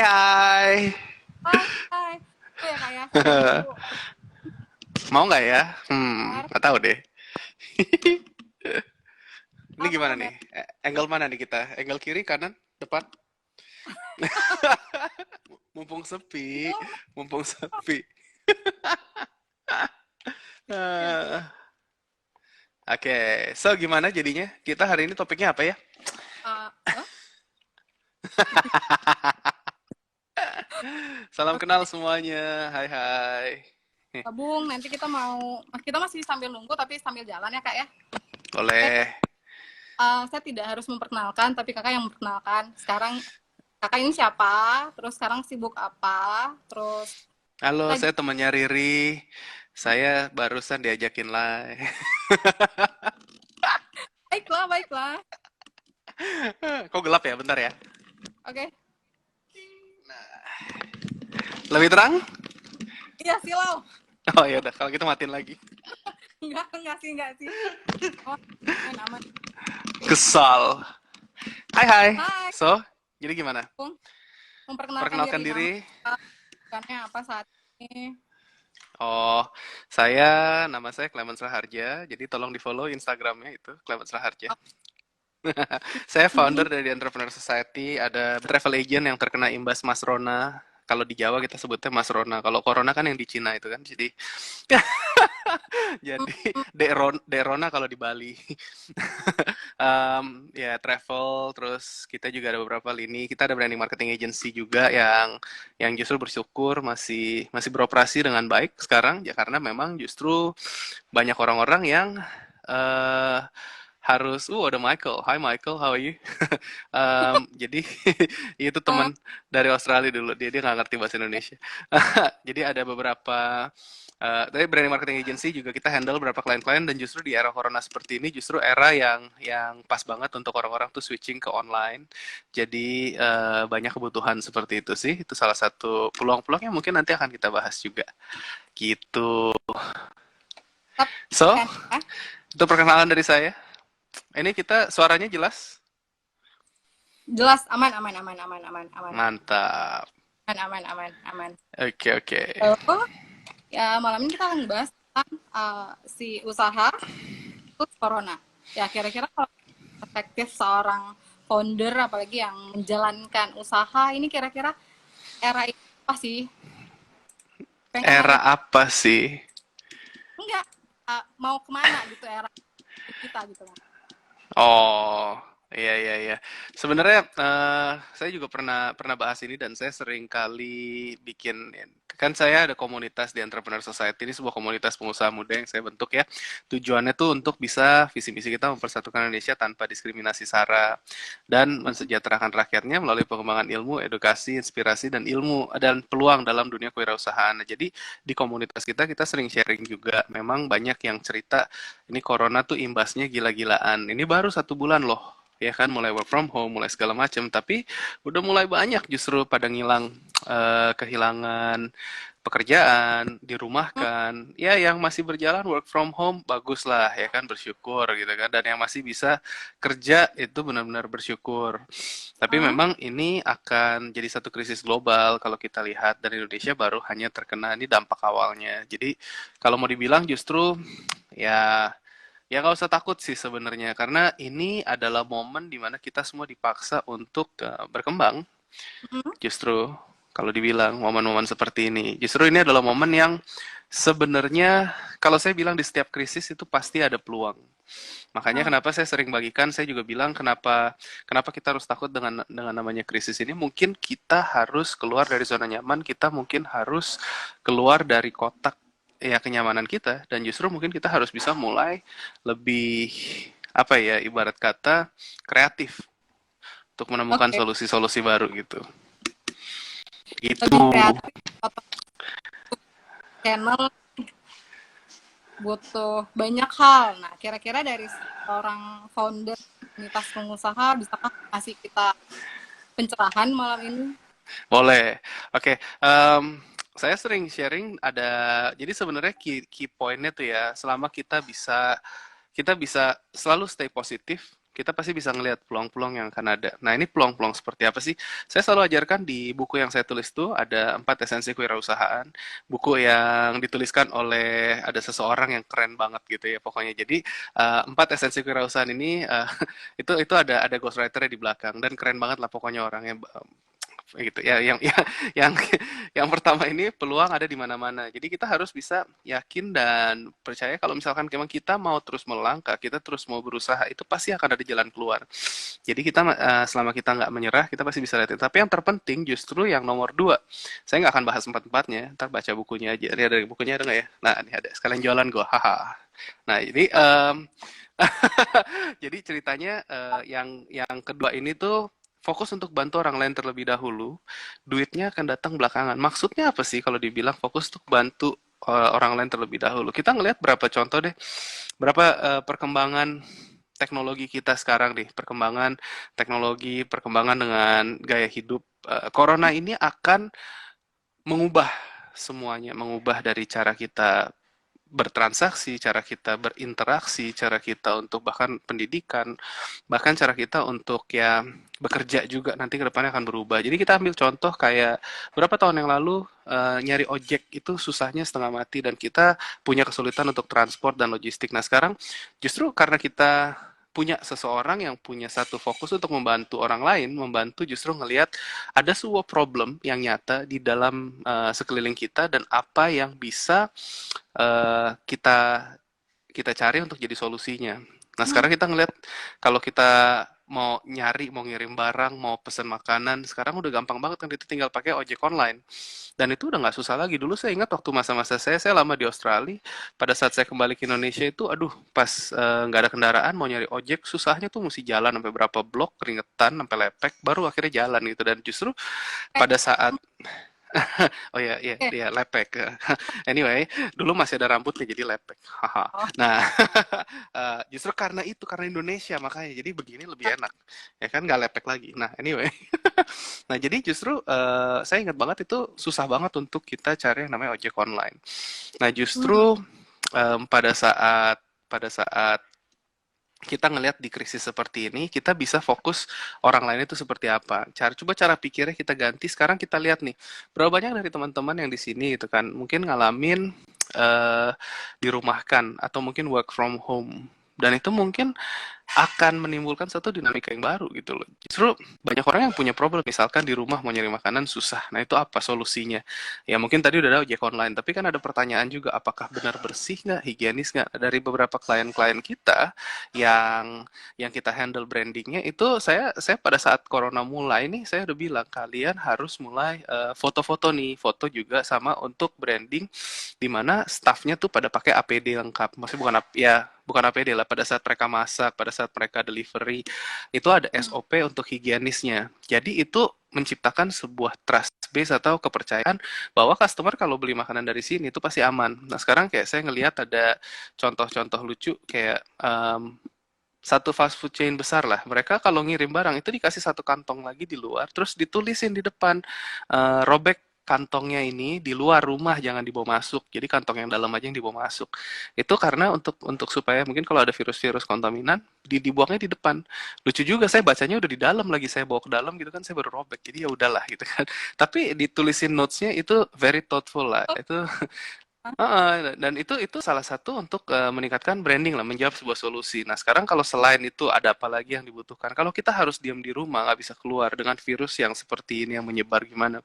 Hai hai. Hai, hai. Oh ya kak ya, jadi aku Mau nggak ya? keluar. Nggak tahu deh. Ini Apa gimana nih? kabar? Angle mana nih kita? Angle kiri, kanan, depan? Mumpung sepi, Itu mumpung sepi. ya. Eh, Oke, so gimana jadinya? Kita hari ini topiknya apa ya? Oh, Salam oke, kenal semuanya. Hai hai. gabung. Nanti kita masih sambil nunggu tapi sambil jalan ya kak ya. Oke, Boleh. saya tidak harus memperkenalkan, tapi kakak yang memperkenalkan. Sekarang kakak ini siapa? Terus sekarang sibuk apa? Terus Halo, lagi saya temannya Riri. Saya barusan diajakin live. baiklah, baiklah. Kok gelap ya? Bentar ya. Oke, Lebih terang? iya silau. Oh ya udah, kalau gitu matiin lagi. Enggak sih. Oh, aman, aman. Kesal. Hai hai. Hai, So, jadi gimana? Bung. Memperkenalkan Perkenalkan diri nama diri. bukannya apa saat ini. Oh, nama saya Clemens Raharja. Jadi tolong di follow Instagramnya itu Clemens Raharja. Saya founder dari Entrepreneur Society. Ada travel agent yang terkena imbas Mas Rona. Kalau di Jawa kita sebutnya Mas Rona. Kalau Corona kan yang di Cina itu kan. Jadi Dek Rona kalau di Bali. Ya travel, terus kita juga ada beberapa lini. Kita ada branding marketing agency juga yang justru bersyukur masih masih beroperasi dengan baik sekarang ya karena memang justru banyak orang-orang yang eh ada Michael. Hi Michael, how are you? Jadi itu Eh, teman dari Australia dulu. Dia nggak ngerti bahasa Indonesia. Jadi ada beberapa dari branding marketing agency juga kita handle beberapa klien-klien dan justru di era corona seperti ini justru era yang pas banget untuk orang-orang tuh switching ke online. Jadi banyak kebutuhan seperti itu sih. Itu salah satu peluang-peluang yang mungkin nanti akan kita bahas juga. Gitu. Tapi So, kan ya, itu perkenalan dari saya. Ini kita suaranya jelas? jelas aman aman aman aman aman aman Mantap. aman aman aman aman. Oke, oke. Oh, ya malam ini kita akan bahas tentang si usaha plus corona. Ya kira-kira kalau perspektif seorang founder apalagi yang menjalankan usaha ini kira-kira era ini apa sih? Pengen Era nanya apa sih? enggak mau kemana gitu era kita gitu kan. Oh, iya iya iya. Sebenarnya saya juga pernah pernah bahas ini dan saya sering kali bikin kan saya ada komunitas di Entrepreneur Society ini sebuah komunitas pengusaha muda yang saya bentuk ya. Tujuannya tuh untuk bisa visi misi kita mempersatukan Indonesia tanpa diskriminasi SARA dan mensejahterakan rakyatnya melalui pengembangan ilmu, edukasi, inspirasi dan ilmu dan peluang dalam dunia kewirausahaan. Nah, jadi di komunitas kita sering sharing juga. Memang banyak yang cerita ini corona tuh imbasnya gila-gilaan. Ini baru 1 bulan loh, ya kan mulai work from home, mulai segala macam. Tapi udah mulai banyak justru pada ngilang kehilangan pekerjaan, Hmm, dirumahkan. Ya yang masih berjalan work from home bagus lah ya kan bersyukur gitu kan. Dan yang masih bisa kerja itu benar-benar bersyukur. Tapi hmm, memang ini akan jadi satu krisis global kalau kita lihat dan Indonesia baru hanya terkena ini dampak awalnya. Jadi kalau mau dibilang justru ya ya nggak usah takut sih sebenarnya karena ini adalah momen dimana kita semua dipaksa untuk berkembang. hmm. Justru kalau dibilang momen-momen seperti ini, justru ini adalah momen yang sebenarnya kalau saya bilang di setiap krisis itu pasti ada peluang. Makanya Hmm. kenapa saya sering bagikan, saya juga bilang kenapa kenapa kita harus takut dengan namanya krisis ini. Mungkin kita harus keluar dari zona nyaman, kita mungkin harus keluar dari kotak ya kenyamanan kita dan justru mungkin kita harus bisa mulai lebih apa ya ibarat kata kreatif untuk menemukan Oke, solusi-solusi baru gitu. lebih Itu kreatif atau channel butuh banyak hal. Nah, kira-kira dari seorang founder komunitas pengusaha, bisakah kasih kita pencerahan malam ini? boleh. Oke, saya sering sharing jadi sebenarnya key pointnya tuh ya, selama kita bisa selalu stay positif, kita pasti bisa ngelihat peluang-peluang yang akan ada. Nah, ini peluang-peluang seperti apa sih? Saya selalu ajarkan di buku yang saya tulis tuh ada 4 esensi kewirausahaan. Buku yang dituliskan oleh ada seseorang yang keren banget gitu ya pokoknya. Jadi 4 esensi kewirausahaan ini itu ada ghostwriter di belakang dan keren banget lah pokoknya orangnya gitu ya yang yang pertama ini peluang ada di mana-mana. Jadi kita harus bisa yakin dan percaya kalau misalkan memang kita mau terus melangkah, kita terus mau berusaha, itu pasti akan ada jalan keluar. Jadi kita selama kita nggak menyerah, kita pasti bisa lihat itu. Tapi yang terpenting justru yang nomor dua. Saya nggak akan bahas empat-empatnya, ntar baca bukunya aja. Ini ada bukunya ada nggak ya? Nah, ini ada. Sekalian jualan gue, haha. Nah, jadi jadi ceritanya yang kedua ini tuh fokus untuk bantu orang lain terlebih dahulu, duitnya akan datang belakangan. Maksudnya apa sih kalau dibilang fokus untuk bantu orang lain terlebih dahulu? Kita ngelihat berapa contoh deh, berapa perkembangan teknologi kita sekarang deh, perkembangan teknologi, perkembangan dengan gaya hidup. Corona ini akan mengubah semuanya, mengubah dari cara kita bertransaksi, cara kita berinteraksi, cara kita untuk bahkan pendidikan, bahkan cara kita untuk ya bekerja juga nanti ke depannya akan berubah. Jadi kita ambil contoh kayak berapa tahun yang lalu nyari ojek itu susahnya setengah mati dan kita punya kesulitan untuk transport dan logistik. Nah sekarang justru karena kita punya seseorang yang punya satu fokus untuk membantu orang lain, membantu justru ngelihat ada sebuah problem yang nyata di dalam sekeliling kita dan apa yang bisa kita kita cari untuk jadi solusinya. Nah, Hmm. sekarang kita ngeliat kalau kita mau nyari, mau ngirim barang, mau pesen makanan, sekarang udah gampang banget kan kita tinggal pakai ojek online. Dan itu udah nggak susah lagi. Dulu saya ingat waktu masa-masa saya lama di Australia, pada saat saya kembali ke Indonesia itu, aduh, pas nggak ada kendaraan, mau nyari ojek, susahnya tuh mesti jalan sampai berapa blok, keringetan, sampai lepek, baru akhirnya jalan gitu. Dan justru pada saat oh ya, iya, Oke. iya, lepek. Anyway, dulu masih ada rambutnya jadi lepek. Haha. Oh, Nah, justru karena itu, karena Indonesia makanya jadi begini lebih enak. Ya kan nggak lepek lagi. Nah, anyway. Nah, jadi justru saya ingat banget itu susah banget untuk kita cari yang namanya ojek online. Nah, hmm. justru pada saat kita ngelihat di krisis seperti ini, kita bisa fokus orang lain itu seperti apa. Coba cara pikirnya kita ganti. Sekarang kita lihat nih, berapa banyak dari teman-teman yang di sini itu kan mungkin ngalamin eh, dirumahkan atau mungkin work from home. Dan itu mungkin akan menimbulkan satu dinamika yang baru gitu loh. Justru banyak orang yang punya problem, misalkan di rumah mau nyari makanan susah. Nah itu apa solusinya? Ya mungkin tadi udah ada ojek online, tapi kan ada pertanyaan juga, apakah benar bersih nggak, higienis nggak? Dari beberapa klien-klien kita yang kita handle brandingnya itu saya pada saat corona mulai nih, saya udah bilang kalian harus mulai foto-foto nih, foto juga sama untuk branding, di mana staffnya tuh pada pakai APD lengkap. Maksudnya bukan APD lah, pada saat mereka masak, pada saat mereka delivery, itu ada SOP untuk higienisnya. Jadi itu menciptakan sebuah trust base atau kepercayaan bahwa customer kalau beli makanan dari sini itu pasti aman. Nah sekarang kayak saya ngelihat ada contoh-contoh lucu kayak satu fast food chain besar lah. Mereka kalau ngirim barang itu dikasih satu kantong lagi di luar, terus ditulisin di depan, robek kantongnya ini di luar rumah, jangan dibawa masuk. Jadi kantong yang dalam aja yang dibawa masuk. Itu karena untuk supaya mungkin kalau ada virus-virus kontaminan, dibuangnya di depan. Lucu juga, saya bacanya udah di dalam lagi, saya bawa ke dalam gitu kan, saya baru robek. Jadi ya udahlah gitu kan. Tapi ditulisin notes-nya itu very thoughtful lah. Itu heeh, dan itu salah satu untuk meningkatkan branding lah, menjawab sebuah solusi. Nah, sekarang kalau selain itu ada apa lagi yang dibutuhkan? Kalau kita harus diam di rumah, nggak bisa keluar dengan virus yang seperti ini yang menyebar gimana?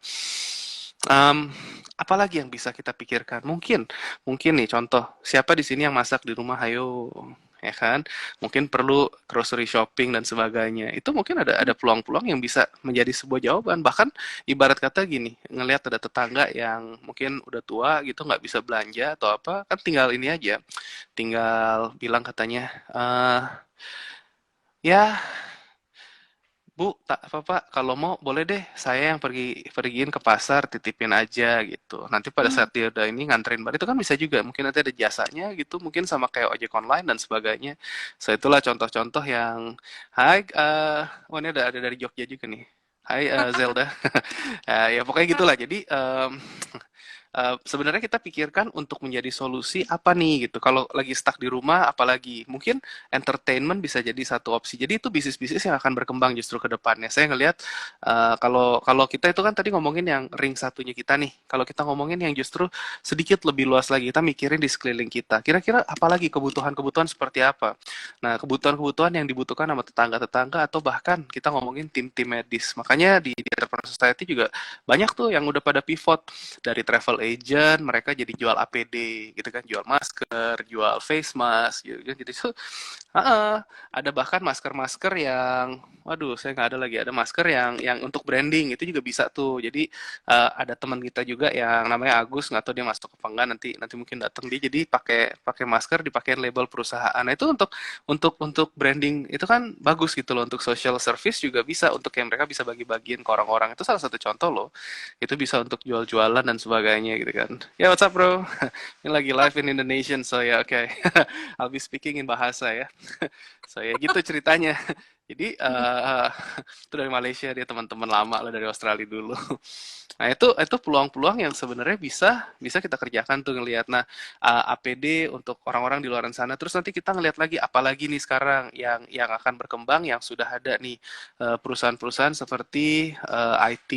Em, Apalagi yang bisa kita pikirkan? Mungkin nih contoh, siapa di sini yang masak di rumah? Ayo, ya kan? Mungkin perlu grocery shopping dan sebagainya. Itu mungkin ada peluang-peluang yang bisa menjadi sebuah jawaban. Bahkan ibarat kata gini, ngelihat ada tetangga yang mungkin udah tua gitu nggak bisa belanja atau apa, kan tinggal ini aja, tinggal bilang katanya, ya Bu, tak apa Pak, kalau mau boleh deh saya yang pergiin ke pasar, titipin aja gitu. Nanti pada Hmm. saat dia udah ini nganterin barang itu kan bisa juga. Mungkin nanti ada jasanya gitu, mungkin sama kayak ojek online dan sebagainya. So itulah contoh-contoh yang Hai, oh ini ada dari Jogja juga nih. Hai Zelda. Ya pokoknya gitulah. Jadi sebenarnya kita pikirkan untuk menjadi solusi apa nih gitu. Kalau lagi stuck di rumah, apalagi mungkin entertainment bisa jadi satu opsi. Jadi itu bisnis-bisnis yang akan berkembang justru ke depannya. Saya ngelihat kalau kalau kita itu kan tadi ngomongin yang ring satunya kita nih. Kalau kita ngomongin yang justru sedikit lebih luas lagi, kita mikirin di sekeliling kita. Kira-kira apalagi kebutuhan-kebutuhan seperti apa? Nah, kebutuhan-kebutuhan yang dibutuhkan sama tetangga-tetangga atau bahkan kita ngomongin tim-tim medis. Makanya di Entrepreneur Society juga banyak tuh yang udah pada pivot dari travel agent, mereka jadi jual APD gitu kan, jual masker, jual face mask gitu kan. Jadi tuh ada bahkan masker-masker yang, waduh, saya nggak ada lagi. Ada masker yang untuk branding itu juga bisa tuh. Jadi ada teman kita juga yang namanya Agus, nggak tahu dia masuk apa enggak, nanti nanti mungkin datang dia. Jadi pakai pakai masker dipakein label perusahaan. Nah itu untuk branding itu kan bagus gitu loh. Untuk social service juga bisa untuk yang mereka bisa bagi-bagiin ke orang-orang. Itu salah satu contoh loh. Itu bisa untuk jual-jualan dan sebagainya gitu kan. Ya, what's up bro? Ini lagi live in Indonesian, so ya oke. I'll be speaking in bahasa ya. So ya gitu ceritanya. Jadi itu dari Malaysia, dia teman-teman lama lah dari Australia dulu. Nah itu peluang-peluang yang sebenarnya bisa bisa kita kerjakan tuh ngelihat. Nah APD untuk orang-orang di luar sana. Terus nanti kita ngelihat lagi apalagi nih sekarang yang akan berkembang yang sudah ada nih perusahaan-perusahaan seperti IT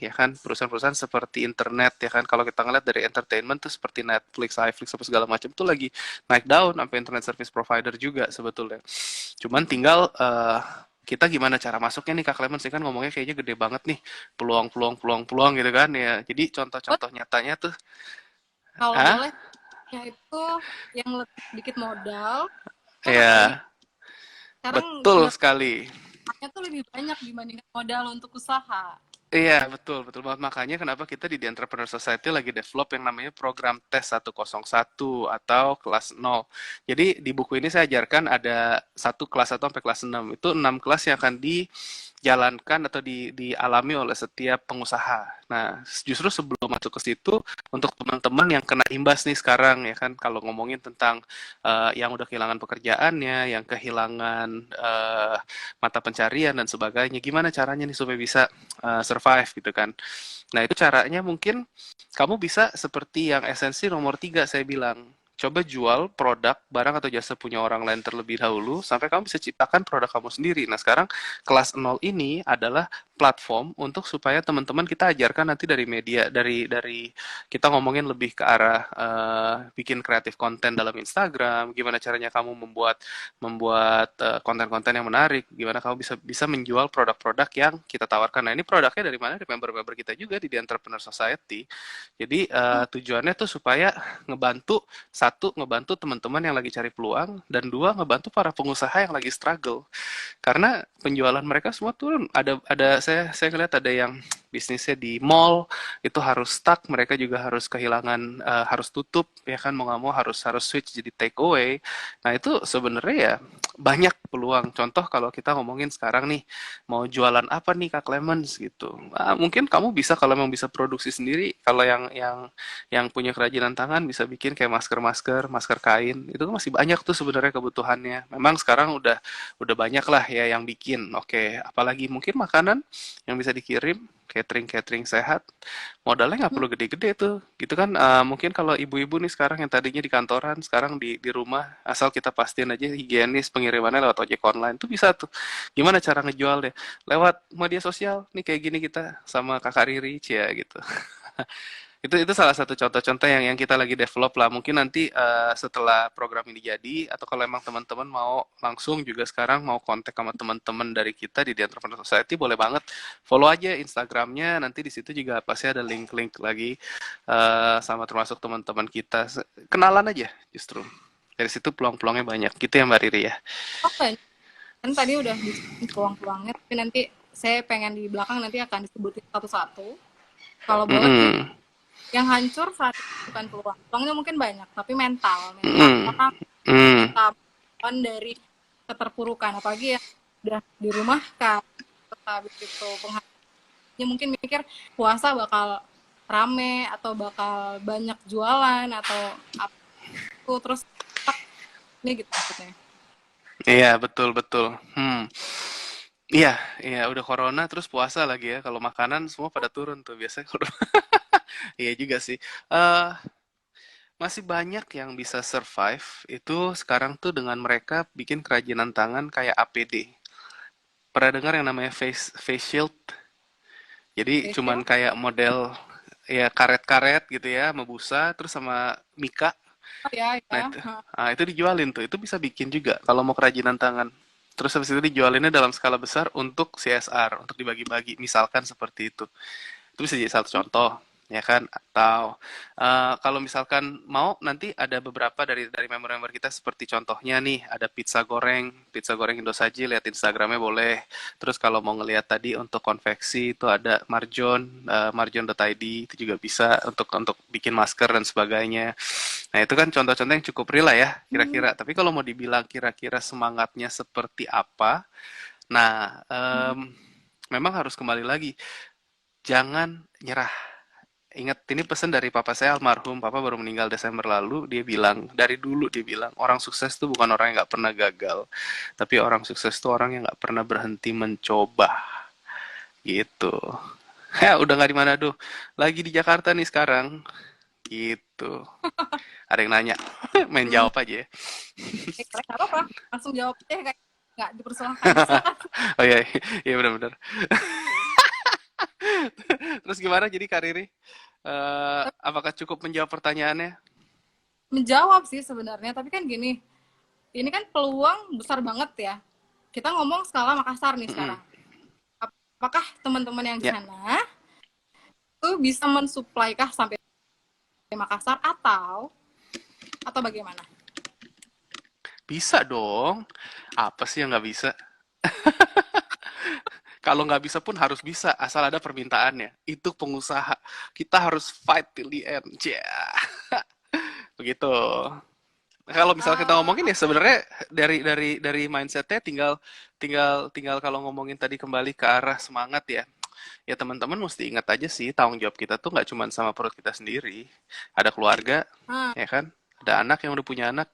ya kan, perusahaan-perusahaan seperti internet ya kan. Kalau kita ngelihat dari entertainment tuh seperti Netflix, iFlix apa segala macam tuh lagi naik daun sampai internet service provider juga sebetulnya. Cuman tinggal kita gimana cara masuknya nih Kak Clemens sih kan ngomongnya kayaknya gede banget nih peluang gitu kan ya. Jadi Oh, contoh-contoh nyatanya tuh, kalau ah, boleh, ya itu yang sedikit modal, itu harganya ya sekarang betul dapatnya sekali. tuh lebih banyak dibandingkan modal untuk usaha. Iya, betul, betul banget. Makanya kenapa kita di The Entrepreneur Society lagi develop yang namanya program tes 101 atau kelas 0. Jadi di buku ini saya ajarkan ada satu kelas 1 sampai kelas 6. Itu 6 kelas yang akan dijalankan atau dialami oleh setiap pengusaha. Nah, justru sebelum masuk ke situ, untuk teman-teman yang kena imbas nih sekarang ya kan, kalau ngomongin tentang yang udah kehilangan pekerjaannya, yang kehilangan mata pencarian dan sebagainya, gimana caranya nih supaya bisa survive gitu kan. Nah itu caranya mungkin kamu bisa seperti yang esensi nomor 3 saya bilang. Coba jual produk, barang atau jasa punya orang lain terlebih dahulu sampai kamu bisa ciptakan produk kamu sendiri. Nah sekarang kelas 0 ini adalah platform untuk supaya teman-teman kita ajarkan nanti dari media, dari kita ngomongin lebih ke arah bikin kreatif konten dalam Instagram, gimana caranya kamu membuat membuat konten-konten yang menarik, gimana kamu bisa bisa menjual produk-produk yang kita tawarkan. Nah, ini produknya dari mana? Dari member-member kita juga di The Entrepreneur Society. Jadi tujuannya tuh supaya ngebantu satu ngebantu teman-teman yang lagi cari peluang dan dua ngebantu para pengusaha yang lagi struggle. Karena penjualan mereka semua turun. Ada saya ngeliat ada yang bisnisnya di mall itu harus stuck, mereka juga harus kehilangan harus tutup ya kan mau nggak mau harus harus switch jadi take away. Nah, itu sebenarnya ya banyak peluang. Contoh kalau kita ngomongin sekarang nih, mau jualan apa nih Kak Clemens gitu. Mungkin kamu bisa kalau memang bisa produksi sendiri, kalau yang punya kerajinan tangan bisa bikin kayak masker-masker, masker kain. Itu kan masih banyak tuh sebenarnya kebutuhannya. Memang sekarang udah banyak lah ya yang bikin. Oke, apalagi mungkin makanan yang bisa dikirim, catering-catering sehat, modalnya nggak Hmm. perlu gede-gede tuh, gitu kan. Mungkin kalau ibu-ibu nih sekarang yang tadinya di kantoran, sekarang di rumah, asal kita pastiin aja higienis pengirimannya lewat ojek online tuh bisa tuh. Gimana cara ngejual deh? Lewat media sosial, nih kayak gini kita sama Kakak Riri, cia gitu. Itu salah satu contoh-contoh yang kita lagi develop lah. Mungkin nanti setelah program ini jadi atau kalau emang teman-teman mau langsung juga sekarang mau kontak sama teman-teman dari kita di The Entrepreneur Society boleh banget follow aja Instagramnya. Nanti di situ juga pasti ada link-link lagi sama termasuk teman-teman kita. Kenalan aja justru. Dari situ peluang-peluangnya banyak. Gitu ya Mbak Riri ya. Oke, kan tadi udah disebutin peluang-peluangnya, tapi nanti saya pengen di belakang nanti akan disebutin satu-satu. Kalau boleh, Mm-mm. yang hancur saat ini bukan peluang. Peluangnya mungkin banyak, tapi mental. Mental Mm-mm. orang Mm. kita melawan dari keterpurukan. Apalagi yang udah dirumahkan, terus habis itu penghasilannya mungkin mikir puasa bakal rame, atau bakal banyak jualan, atau apa itu, terus ini gitu maksudnya. Iya, betul betul. Iya, iya udah corona terus puasa lagi ya. Kalau makanan semua pada turun tuh biasanya. Iya juga sih. Eh Masih banyak yang bisa survive itu sekarang tuh dengan mereka bikin kerajinan tangan kayak APD. Pernah dengar yang namanya face shield? Jadi cuman Facial? kayak model ya karet-karet gitu ya, sama busa, terus sama mika. Oh ya, Nah ya. itu, Hah. itu dijualin tuh. Itu bisa bikin juga kalau mau kerajinan tangan. Terus habis itu dijualinnya dalam skala besar untuk CSR, untuk dibagi-bagi. Misalkan seperti itu. Itu bisa jadi satu contoh, ya kan? Atau kalau misalkan mau nanti ada beberapa dari member-member kita seperti contohnya nih, ada pizza goreng Indosaji, lihat Instagramnya boleh. Terus kalau mau ngelihat tadi untuk konveksi itu ada marjon.id itu juga bisa untuk bikin masker dan sebagainya. Nah, itu kan contoh-contoh yang cukup real lah ya, Hmm. kira-kira. Tapi kalau mau dibilang kira-kira semangatnya seperti apa, nah, Hmm. memang harus kembali lagi, jangan nyerah. Ingat, ini pesan dari papa saya almarhum. Papa baru meninggal Desember lalu. Dia bilang, dari dulu dia bilang, orang sukses itu bukan orang yang nggak pernah gagal. Tapi orang sukses itu orang yang nggak pernah berhenti mencoba. Gitu. Ya, udah nggak di Manado. Lagi di Jakarta nih sekarang. Gitu. Ada yang nanya. Main Hmm. jawab aja ya. Nggak apa-apa. Langsung jawab deh, kayak nggak dipersilahkan. Silakan. Oh iya, iya benar-benar. Terus gimana jadi karirnya? Apakah cukup menjawab pertanyaannya? Menjawab sih sebenarnya, tapi kan gini, ini kan peluang besar banget ya. Kita ngomong skala Makassar nih Mm-mm. sekarang. Apakah teman-teman yang di Ya, sana itu bisa mensuplai kah sampai Makassar atau bagaimana? bisa dong. Apa sih yang nggak bisa? Kalau nggak bisa pun harus bisa, asal ada permintaannya. Itu pengusaha. Kita harus fight till the end. Yeah. Begitu. Kalau misal kita ngomongin ya sebenarnya dari mindsetnya tinggal tinggal tinggal kalau ngomongin tadi kembali ke arah semangat ya. Ya teman-teman mesti ingat aja sih tanggung jawab kita tuh nggak cuma sama perut kita sendiri. Ada keluarga, Ah, ya kan? Ada anak yang udah punya anak.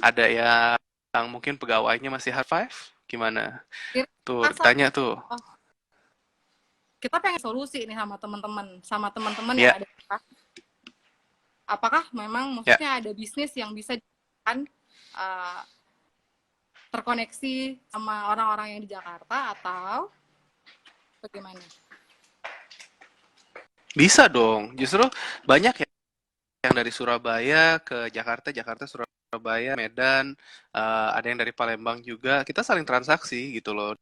Ada yang mungkin pegawainya masih hard five. Gimana? kira Tuh, Makassar. ditanya tuh. Oh, kita pengen solusi nih sama teman-teman yang Ya, ada. Apakah memang ya. maksudnya ada bisnis yang bisa dilakukan, uh, terkoneksi sama orang-orang yang di Jakarta atau bagaimana? Bisa dong. Justru banyak ya yang dari Surabaya ke Jakarta, Jakarta Surabaya, Medan, ada yang dari Palembang juga. Kita saling transaksi gitu loh.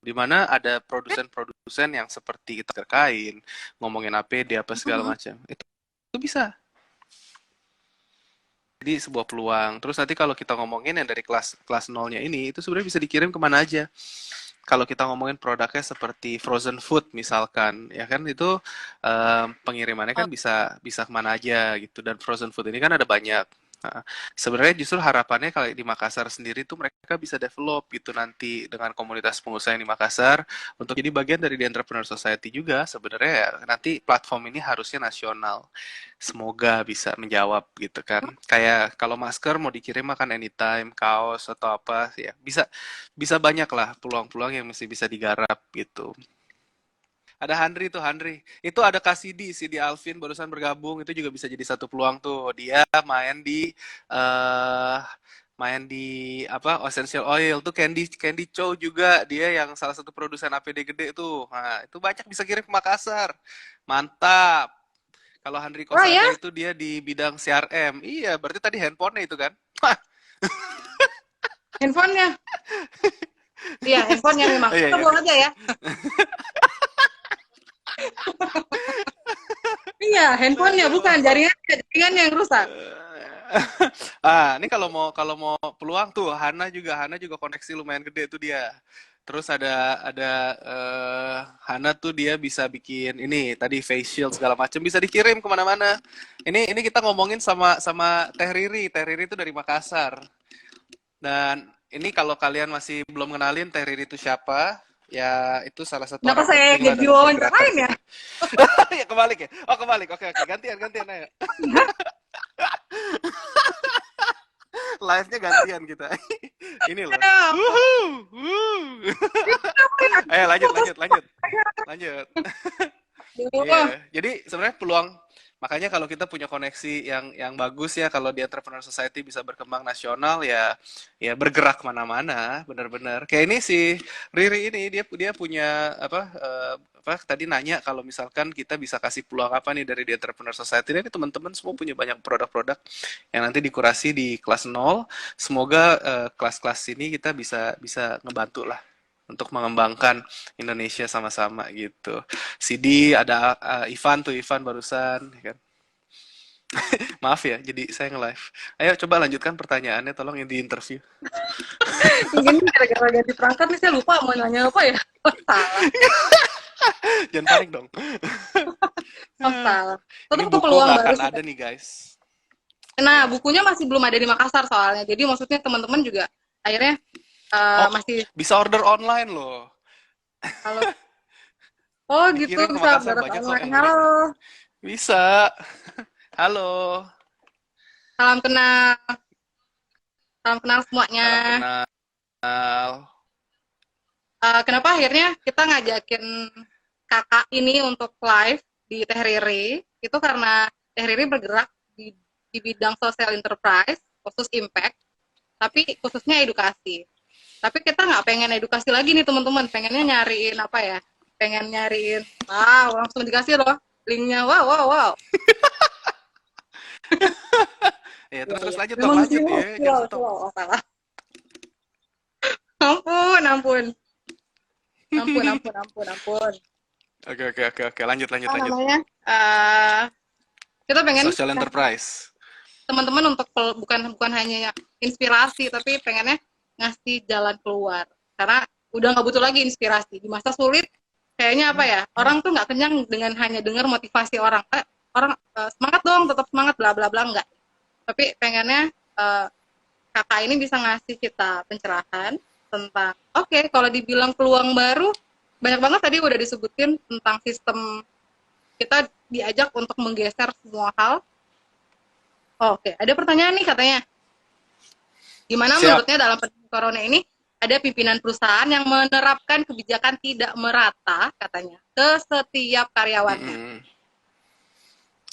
Di mana ada produsen-produsen yang seperti kita terkain, ngomongin APD apa segala Mhm. macam. Itu bisa. Jadi sebuah peluang. Terus nanti kalau kita ngomongin yang dari kelas kelas nolnya ini, itu sebenarnya bisa dikirim kemana aja. Kalau kita ngomongin produknya seperti frozen food misalkan, ya kan itu pengirimannya Oh, kan bisa bisa kemana aja gitu. Dan frozen food ini kan ada banyak. Nah, sebenarnya justru harapannya kalau di Makassar sendiri tuh mereka bisa develop gitu nanti dengan komunitas pengusaha yang di Makassar untuk jadi bagian dari The Entrepreneur Society juga sebenarnya ya, nanti platform ini harusnya nasional. Semoga bisa menjawab gitu kan. Kayak kalau masker mau dikirim makan anytime, kaos atau apa ya bisa bisa banyak lah peluang-peluang yang mesti bisa digarap gitu. Ada Handri tuh, Handri. Itu ada Sidi Alvin barusan bergabung, itu juga bisa jadi satu peluang tuh. Dia eh main di apa Essential Oil tuh Candy Candy Chow juga dia yang salah satu produsen APD gede tuh. Nah, itu banyak bisa kirim ke Makassar. Mantap. Kalau Handri Oh ya, Kosaga itu dia di bidang CRM. Iya, berarti tadi handphonenya itu kan? handphonenya. Iya, handphonenya memang. Oh, iya, Kita iya. buang aja ya. Iya, handphonenya bukan Aduh. jaringan yang rusak. Ini kalau mau peluang tuh Hana juga koneksi lumayan gede tuh dia. Terus ada Hana tuh dia bisa bikin ini tadi face shield segala macam bisa dikirim kemana-mana. Ini kita ngomongin sama sama Teh Riri. Teh Riri itu dari Makassar. Dan ini kalau kalian masih belum kenalin Teh Riri itu siapa, ya itu salah satu Kenapa orang saya penting lah jadi dalam pergerakan wawancarain ya? kita. Ya kebalik ya. Oh kebalik. Oke oke gantian gantian ayo. Live-nya gantian kita. Ini loh. Ada Wuhu, wuh. apa ya? Ayo lanjut Putus. lanjut lanjut lanjut. Aduh. Iya, jadi sebenarnya peluang, makanya kalau kita punya koneksi yang bagus ya, kalau di Entrepreneur Society bisa berkembang nasional ya, ya bergerak mana-mana, benar-benar. Kayak ini sih Riri ini dia dia punya apa tadi nanya kalau misalkan kita bisa kasih peluang apa nih dari di Entrepreneur Society. Ini teman-teman semua punya banyak produk-produk yang nanti dikurasi di kelas nol. Semoga kelas-kelas ini kita bisa bisa ngebantu lah untuk mengembangkan Indonesia sama-sama gitu. CD ada Ivan barusan ya kan. Maaf ya, jadi saya nge-live. Ayo coba lanjutkan pertanyaannya, tolong yang di interview. Mungkin gara-gara ganti perangkat nih saya lupa mau nanya apa ya. Oh, salah. Jangan panik dong. Oh, salah. Ini Tetap buku peluang nggak baru akan sih. ada nih guys. Nah, Ya. bukunya masih belum ada di Makassar soalnya. Jadi maksudnya teman-teman juga akhirnya Oh, masih bisa order online loh. kalau oh gitu Dikirim ke bisa Makassar berat banyak kok online. yang Halo, ngirim. Bisa. Halo. salam kenal, salam kenal semuanya. Salam kenal. Kenapa akhirnya kita ngajakin kakak ini untuk live di Teh Riri? Itu karena Teh Riri bergerak di bidang social enterprise, khusus impact, tapi khususnya edukasi. Tapi kita nggak pengen edukasi lagi nih teman-teman, pengennya nyariin apa ya? Pengen nyariin, wow, langsung dikasih loh linknya, wow, wow, wow. Ya, Iya, terus iya. lanjut dong, Memang lanjut slow, ya, jangan slow, stop. slow. Oh, salah. Ampun, ampun. Ampun, ampun, ampun, ampun. Oke, lanjut, lanjut, Apa lanjut. namanya? Kita pengen Social enterprise. teman-teman untuk bukan bukan hanya inspirasi, tapi pengennya ngasih jalan keluar. Karena udah nggak butuh lagi inspirasi. Di masa sulit, kayaknya apa ya? Orang tuh nggak kenyang dengan hanya dengar motivasi orang. Orang semangat dong, tetap semangat, bla bla bla, enggak. Tapi pengennya kakak ini bisa ngasih kita pencerahan tentang oke, kalau dibilang peluang baru banyak banget tadi udah disebutin tentang sistem kita diajak untuk menggeser semua hal. Oke, ada pertanyaan nih katanya, gimana Siap. menurutnya dalam pandemi corona ini ada pimpinan perusahaan yang menerapkan kebijakan tidak merata katanya ke setiap karyawannya. Mm-mm.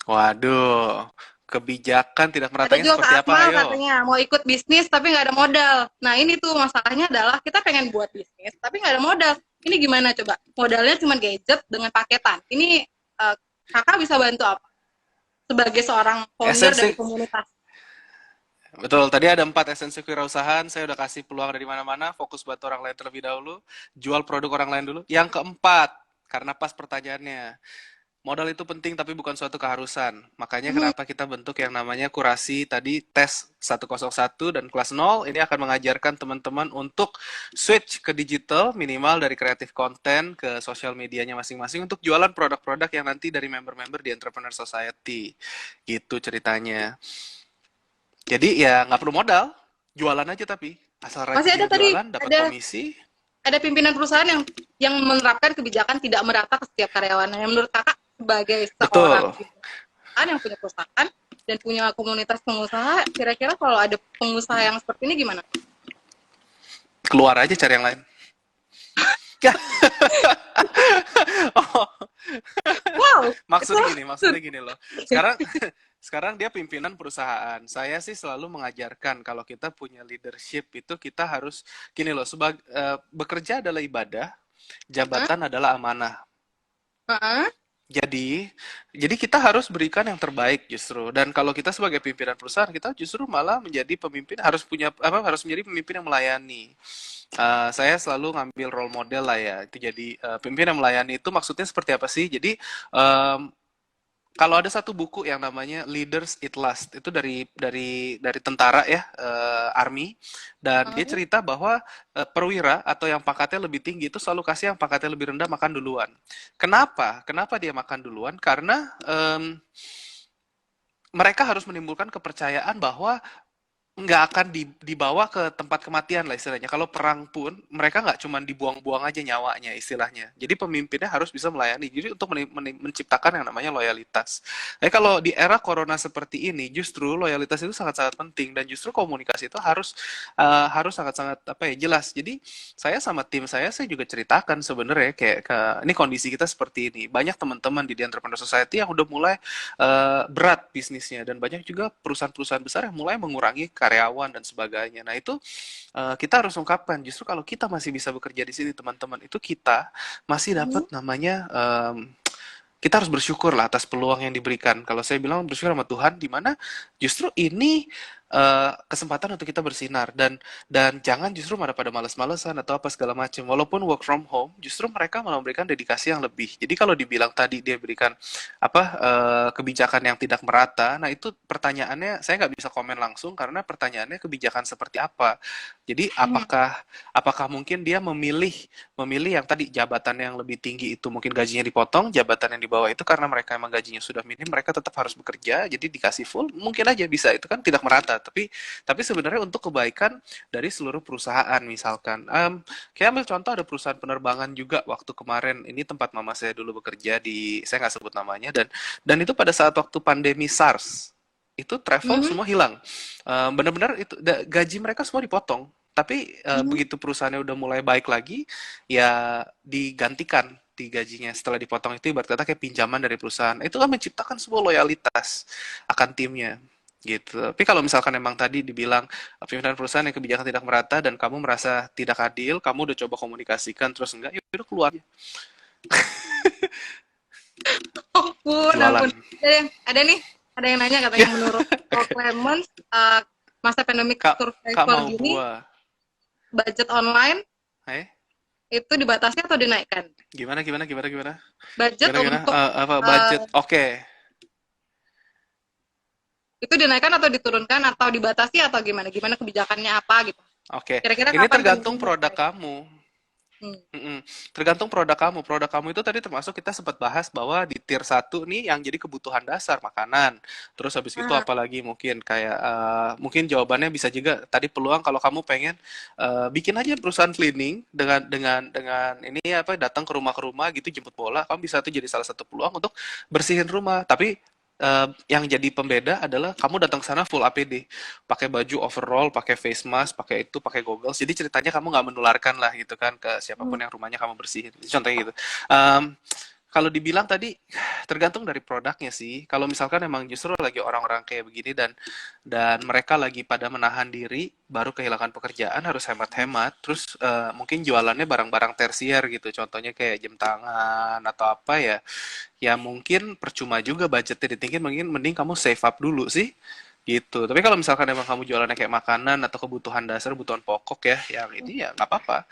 Waduh, kebijakan tidak Ada meratanya juga seperti Kak apa? Akmal Ayo. katanya mau ikut bisnis tapi nggak ada modal. Nah ini tuh masalahnya adalah kita pengen buat bisnis tapi nggak ada modal. Ini gimana coba? Modalnya cuma gadget dengan paketan. Ini kakak bisa bantu apa? Sebagai seorang founder Esensi, dari komunitas. betul. Tadi ada 4 esensi kewirausahaan. Saya udah kasih peluang dari mana-mana. Fokus buat orang lain terlebih dahulu. Jual produk orang lain dulu. Yang keempat, karena pas pertanyaannya. Modal itu penting tapi bukan suatu keharusan. Makanya Mhm. kenapa kita bentuk yang namanya kurasi tadi tes 101 dan kelas nol ini akan mengajarkan teman-teman untuk switch ke digital minimal dari kreatif konten ke sosial medianya masing-masing untuk jualan produk-produk yang nanti dari member-member di Entrepreneur Society. Gitu ceritanya. Jadi ya nggak perlu modal, jualan aja tapi asal Masih ada rajin tadi jualan dapat ada komisi. ada pimpinan perusahaan yang menerapkan kebijakan tidak merata ke setiap karyawannya. Yang menurut kakak sebagai seorang Betul. perusahaan yang punya perusahaan dan punya komunitas pengusaha, kira-kira kalau ada pengusaha yang seperti ini gimana? Keluar aja cari yang lain. Oh, Wow, maksudnya gini loh. Sekarang sekarang dia pimpinan perusahaan. Saya sih selalu mengajarkan kalau kita punya leadership itu kita harus gini loh, bekerja adalah ibadah, Hah? jabatan adalah amanah. Hah? Jadi, jadi kita harus berikan yang terbaik justru. Dan kalau kita sebagai pimpinan perusahaan, kita justru malah menjadi pemimpin harus punya apa harus menjadi pemimpin yang melayani. Saya selalu ngambil role model lah ya. Itu jadi pemimpin yang melayani itu maksudnya seperti apa sih? Jadi kalau ada satu buku yang namanya Leaders Eat Last itu dari tentara ya, army, dan dia Hah? cerita bahwa perwira atau yang pangkatnya lebih tinggi itu selalu kasih yang pangkatnya lebih rendah makan duluan. Kenapa? Kenapa dia makan duluan? Karena mereka harus menimbulkan kepercayaan bahwa nggak akan dibawa ke tempat kematian lah istilahnya. Kalau perang pun mereka nggak cuma dibuang-buang aja nyawanya istilahnya. Jadi pemimpinnya harus bisa melayani. Jadi untuk menciptakan yang namanya loyalitas. Tapi kalau di era corona seperti ini, justru loyalitas itu sangat-sangat penting dan justru komunikasi itu harus sangat-sangat apa ya jelas. Jadi saya sama tim saya juga ceritakan sebenarnya kayak ini kondisi kita seperti ini. Banyak teman-teman di The Entrepreneur Society yang udah mulai berat bisnisnya dan banyak juga perusahaan-perusahaan besar yang mulai mengurangi karyawan dan sebagainya. Nah, itu kita harus ungkapkan justru kalau kita masih bisa bekerja di sini teman-teman, itu kita masih dapat namanya kita harus bersyukur lah atas peluang yang diberikan. Kalau saya bilang bersyukur sama Tuhan, di mana justru ini kesempatan untuk kita bersinar dan jangan justru pada males-malesan atau apa segala macam. Walaupun work from home, justru mereka malah memberikan dedikasi yang lebih. Jadi kalau dibilang tadi dia berikan apa kebijakan yang tidak merata, nah itu pertanyaannya saya nggak bisa komen langsung karena pertanyaannya kebijakan seperti apa. Jadi apakah mungkin dia memilih yang tadi jabatan yang lebih tinggi itu mungkin gajinya dipotong, jabatan yang di bawah itu karena mereka emang gajinya sudah minim, mereka tetap harus bekerja, jadi dikasih full, mungkin aja bisa, itu kan tidak merata, tapi sebenarnya untuk kebaikan dari seluruh perusahaan misalkan. Kayak ambil contoh ada perusahaan penerbangan juga waktu kemarin, ini tempat mama saya dulu bekerja di, saya nggak sebut namanya, dan itu pada saat waktu pandemi SARS, itu travel semua hilang. Benar-benar itu gaji mereka semua dipotong. Tapi begitu perusahaannya udah mulai baik lagi, ya digantikan di gajinya setelah dipotong itu ibarat kata kayak pinjaman dari perusahaan. Itu kan menciptakan sebuah loyalitas akan timnya gitu. Tapi kalau misalkan emang tadi dibilang pimpinan perusahaan yang kebijakan tidak merata dan kamu merasa tidak adil, kamu udah coba komunikasikan terus enggak, ya udah keluar Ampun, jualan. ampun. Ada nih, ada yang nanya katanya menurut Paul Clemens, masa pandemic Kak survivor mau gini, buah. budget online Eh, itu dibatasi atau dinaikkan? gimana? Budget untuk Apa eh, budget? Oke. itu dinaikkan atau diturunkan atau dibatasi atau gimana? Gimana kebijakannya apa gitu? Oke. Kira-kira Ini kapan tergantung kebijakannya produk dinaikkan? kamu. Hmm. Tergantung produk kamu. Produk kamu itu tadi termasuk kita sempat bahas bahwa di tier satu nih yang jadi kebutuhan dasar makanan. Terus habis itu Ah, apalagi mungkin kayak mungkin jawabannya bisa juga tadi peluang kalau kamu pengen bikin aja perusahaan cleaning dengan ini apa datang ke rumah gitu jemput bola, kamu bisa tuh jadi salah satu peluang untuk bersihin rumah. Tapi yang jadi pembeda adalah kamu datang ke sana full APD, pakai baju overall, pakai face mask, pakai itu, pakai goggles. Jadi ceritanya kamu nggak menularkan lah gitu kan ke siapapun yang rumahnya kamu bersihin. Contohnya gitu. Um, Kalau dibilang tadi tergantung dari produknya sih. Kalau misalkan emang justru lagi orang-orang kayak begini dan mereka lagi pada menahan diri, baru kehilangan pekerjaan harus hemat-hemat. Terus mungkin jualannya barang-barang tersier gitu. Contohnya kayak jam tangan atau apa ya. Ya mungkin percuma juga budgetnya ditinggiin, mungkin mending kamu save up dulu sih gitu. Tapi kalau misalkan emang kamu jualannya kayak makanan atau kebutuhan dasar, kebutuhan pokok ya, yang ini ya nggak apa-apa.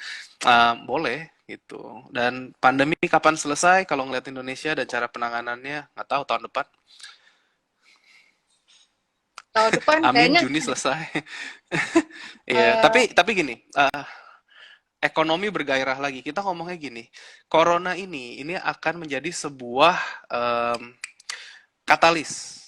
Boleh gitu. Dan pandemi kapan selesai? Kalau ngeliat Indonesia dan cara penanganannya, nggak tahu tahun depan. tahun depan Amin, kayaknya Juni selesai. Iya, eh, tapi gini, ekonomi bergairah lagi. Kita ngomongnya gini, corona ini akan menjadi sebuah katalis.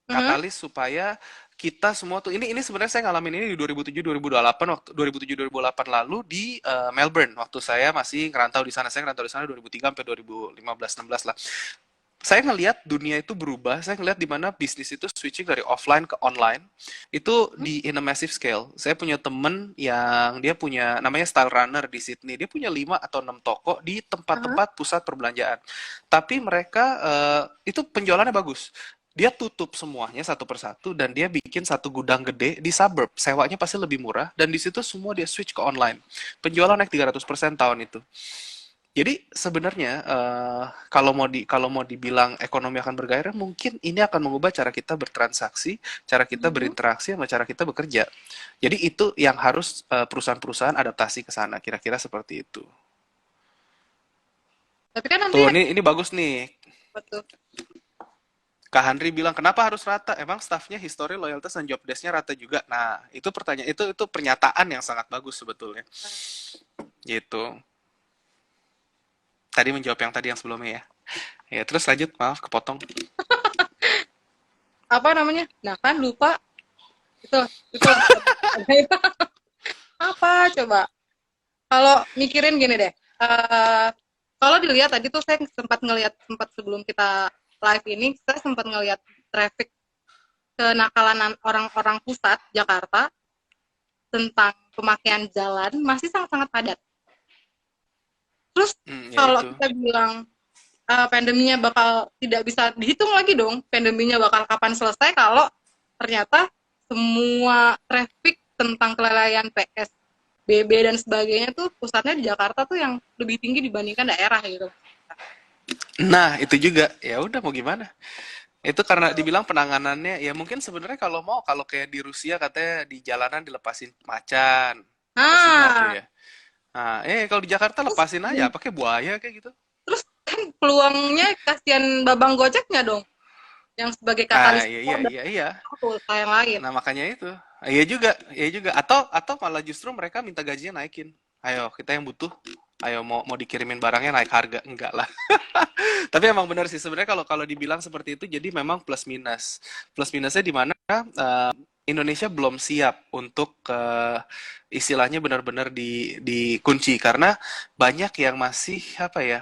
mhm. Katalis supaya kita semua tuh ini sebenarnya saya ngalamin ini di 2007 2028 waktu 2007 2008 lalu di Melbourne waktu saya masih ngerantau di sana. Saya ngerantau di sana 2003 sampai 2015 16 lah. Saya ngelihat dunia itu berubah, saya ngelihat di mana bisnis itu switching dari offline ke online itu di in a massive scale. Saya punya temen yang dia punya namanya Style Runner di Sydney. Dia punya 5 atau 6 toko di Aha. tempat-tempat pusat perbelanjaan. Tapi mereka itu penjualannya bagus. Dia tutup semuanya satu persatu dan dia bikin satu gudang gede di suburb. Sewanya pasti lebih murah dan di situ semua dia switch ke online. Penjualan naik 300% tahun itu. Jadi sebenarnya kalau mau dibilang ekonomi akan bergairah, mungkin ini akan mengubah cara kita bertransaksi, cara kita Mhm. berinteraksi, sama cara kita bekerja. Jadi itu yang harus perusahaan-perusahaan adaptasi ke sana, kira-kira seperti itu. Tapi kan nanti Tuh, ini bagus nih. betul. Kak Handri bilang, kenapa harus rata? Emang staffnya history, loyalitas, dan job desk-nya rata juga? Nah, itu pertanyaan, itu pernyataan yang sangat bagus sebetulnya. Gitu. Tadi menjawab yang tadi yang sebelumnya ya. Ya, terus lanjut, maaf, kepotong. Apa namanya? Nah kan lupa itu itu apa coba? Kalau mikirin gini deh, kalau dilihat tadi tuh saya sempat sebelum kita live ini, saya sempat ngelihat traffic kenakalan orang-orang pusat Jakarta tentang pemakaian jalan masih sangat-sangat padat. Terus Ya kalau itu. kita bilang pandeminya bakal tidak bisa dihitung lagi dong, pandeminya bakal kapan selesai kalau ternyata semua traffic tentang kelalaian PSBB dan sebagainya tuh pusatnya di Jakarta tuh yang lebih tinggi dibandingkan daerah gitu. Nah, itu juga. Ya udah mau gimana? Itu karena dibilang penanganannya ya mungkin sebenarnya kalau mau kalau kayak di Rusia katanya di jalanan dilepasin macan. Apa sih nggak tuh Nah, ya? Nah, kalau di Jakarta terus lepasin aja pakai buaya kayak gitu. terus kan peluangnya kasihan babang Gojeknya dong, yang sebagai Ah, iya katalisator iya dan iya iya. usaha yang lain. Nah, makanya itu. Ah, iya juga, iya juga. Atau malah justru mereka minta gajinya naikin. Ayo, kita yang butuh. Ayo mau dikirimin barangnya naik harga. Enggak lah. Tapi emang benar sih sebenarnya kalau kalau dibilang seperti itu jadi memang plus minus. Plus minusnya di mana Indonesia belum siap untuk istilahnya benar-benar dikunci karena banyak yang masih apa ya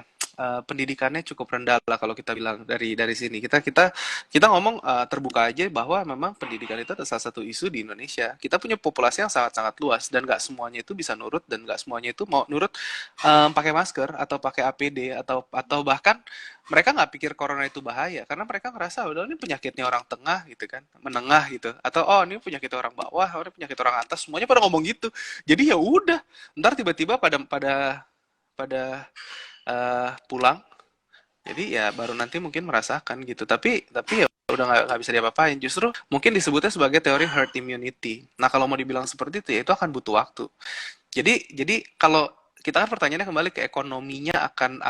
pendidikannya cukup rendah lah kalau kita bilang dari sini kita ngomong terbuka aja bahwa memang pendidikan itu adalah salah satu isu di Indonesia. Kita punya populasi yang sangat-sangat luas dan nggak semuanya itu bisa nurut dan nggak semuanya itu mau nurut pakai masker atau pakai APD atau bahkan mereka nggak pikir corona itu bahaya karena mereka ngerasa udah ini penyakitnya orang tengah gitu kan menengah gitu atau oh ini penyakit orang bawah oh ini penyakit orang atas semuanya pada ngomong gitu jadi ya udah ntar tiba-tiba pada pulang jadi ya baru nanti mungkin merasakan gitu tapi ya udah nggak bisa diapa-apain justru mungkin disebutnya sebagai teori herd immunity. Nah kalau mau dibilang seperti itu ya itu akan butuh waktu. Jadi kalau kita kan pertanyaannya kembali ke ekonominya akan